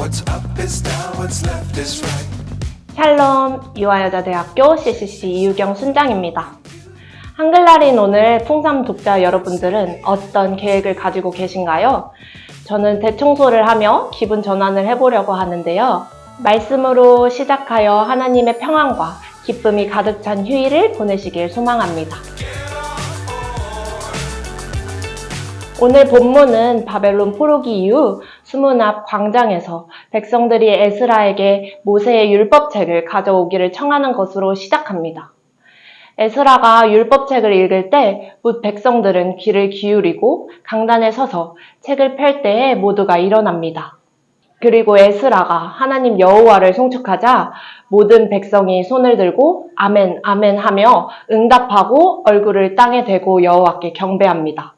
What's up is down, what's left is right. 샬롬, 유아여자대학교 CCC 이유경 순장입니다. 한글날인 오늘 풍삼 독자 여러분들은 어떤 계획을 가지고 계신가요? 저는 대청소를 하며 기분 전환을 해보려고 하는데요. 말씀으로 시작하여 하나님의 평안과 기쁨이 가득 찬 휴일을 보내시길 소망합니다. 오늘 본문은 바벨론 포로기 이후 수문 앞 광장에서 백성들이 에스라에게 모세의 율법책을 가져오기를 청하는 것으로 시작합니다. 에스라가 율법책을 읽을 때 뭇 백성들은 귀를 기울이고 강단에 서서 책을 펼 때에 모두가 일어납니다. 그리고 에스라가 하나님 여호와를 송축하자 모든 백성이 손을 들고 아멘 아멘 하며 응답하고 얼굴을 땅에 대고 여호와께 경배합니다.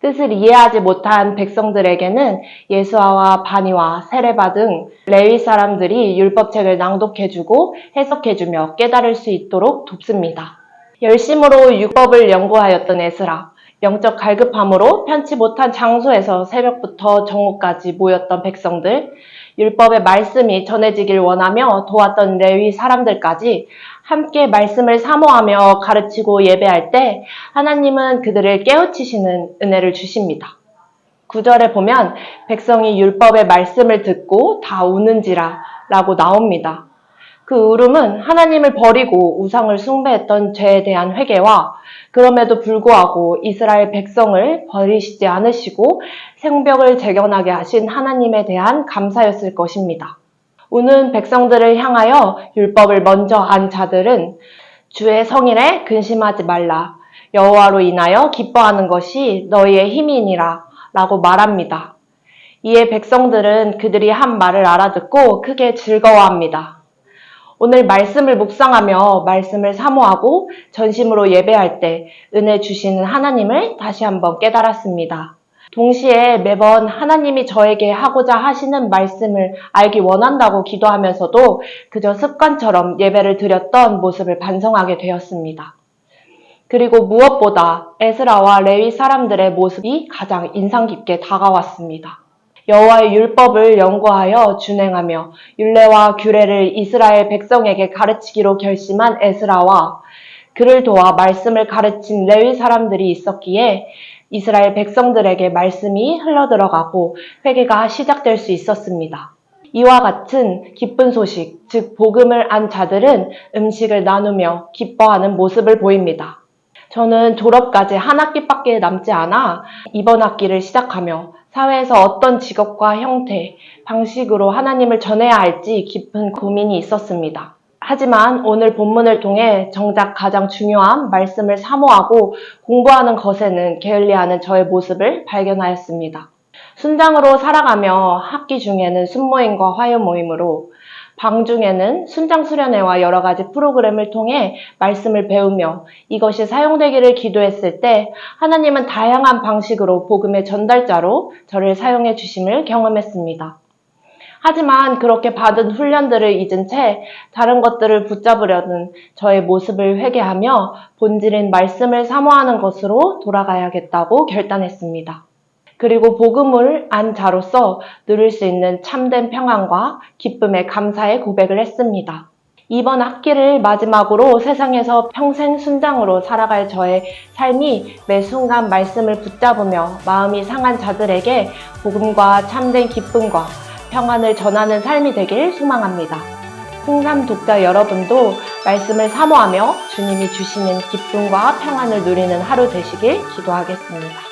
뜻을 이해하지 못한 백성들에게는 예수아와 바니와 세레바 등 레위 사람들이 율법책을 낭독해주고 해석해주며 깨달을 수 있도록 돕습니다. 열심으로 율법을 연구하였던 에스라, 영적 갈급함으로 편치 못한 장소에서 새벽부터 정오까지 모였던 백성들, 율법의 말씀이 전해지길 원하며 도왔던 레위 사람들까지 함께 말씀을 사모하며 가르치고 예배할 때 하나님은 그들을 깨우치시는 은혜를 주십니다. 9절에 보면 백성이 율법의 말씀을 듣고 다 우는지라 라고 나옵니다. 그 울음은 하나님을 버리고 우상을 숭배했던 죄에 대한 회개와 그럼에도 불구하고 이스라엘 백성을 버리시지 않으시고 생벽을 재건하게 하신 하나님에 대한 감사였을 것입니다. 우는 백성들을 향하여 율법을 먼저 안 자들은 주의 성일에 근심하지 말라. 여호와로 인하여 기뻐하는 것이 너희의 힘이니라 라고 말합니다. 이에 백성들은 그들이 한 말을 알아듣고 크게 즐거워합니다. 오늘 말씀을 묵상하며 말씀을 사모하고 전심으로 예배할 때 은혜 주시는 하나님을 다시 한번 깨달았습니다. 동시에 매번 하나님이 저에게 하고자 하시는 말씀을 알기 원한다고 기도하면서도 그저 습관처럼 예배를 드렸던 모습을 반성하게 되었습니다. 그리고 무엇보다 에스라와 레위 사람들의 모습이 가장 인상 깊게 다가왔습니다. 여호와의 율법을 연구하여 준행하며 율례와 규례를 이스라엘 백성에게 가르치기로 결심한 에스라와 그를 도와 말씀을 가르친 레위 사람들이 있었기에 이스라엘 백성들에게 말씀이 흘러들어가고 회개가 시작될 수 있었습니다. 이와 같은 기쁜 소식, 즉 복음을 안 자들은 음식을 나누며 기뻐하는 모습을 보입니다. 저는 졸업까지 한 학기밖에 남지 않아 이번 학기를 시작하며 사회에서 어떤 직업과 형태, 방식으로 하나님을 전해야 할지 깊은 고민이 있었습니다. 하지만 오늘 본문을 통해 정작 가장 중요한 말씀을 사모하고 공부하는 것에는 게을리하는 저의 모습을 발견하였습니다. 순장으로 살아가며 학기 중에는 순모임과 화요 모임으로 방 중에는 순장 수련회와 여러 가지 프로그램을 통해 말씀을 배우며 이것이 사용되기를 기도했을 때 하나님은 다양한 방식으로 복음의 전달자로 저를 사용해 주심을 경험했습니다. 하지만 그렇게 받은 훈련들을 잊은 채 다른 것들을 붙잡으려는 저의 모습을 회개하며 본질인 말씀을 사모하는 것으로 돌아가야겠다고 결단했습니다. 그리고 복음을 안 자로서 누릴 수 있는 참된 평안과 기쁨의 감사의 고백을 했습니다. 이번 학기를 마지막으로 세상에서 평생 순장으로 살아갈 저의 삶이 매 순간 말씀을 붙잡으며 마음이 상한 자들에게 복음과 참된 기쁨과 평안을 전하는 삶이 되길 소망합니다. 풍삼 독자 여러분도 말씀을 사모하며 주님이 주시는 기쁨과 평안을 누리는 하루 되시길 기도하겠습니다.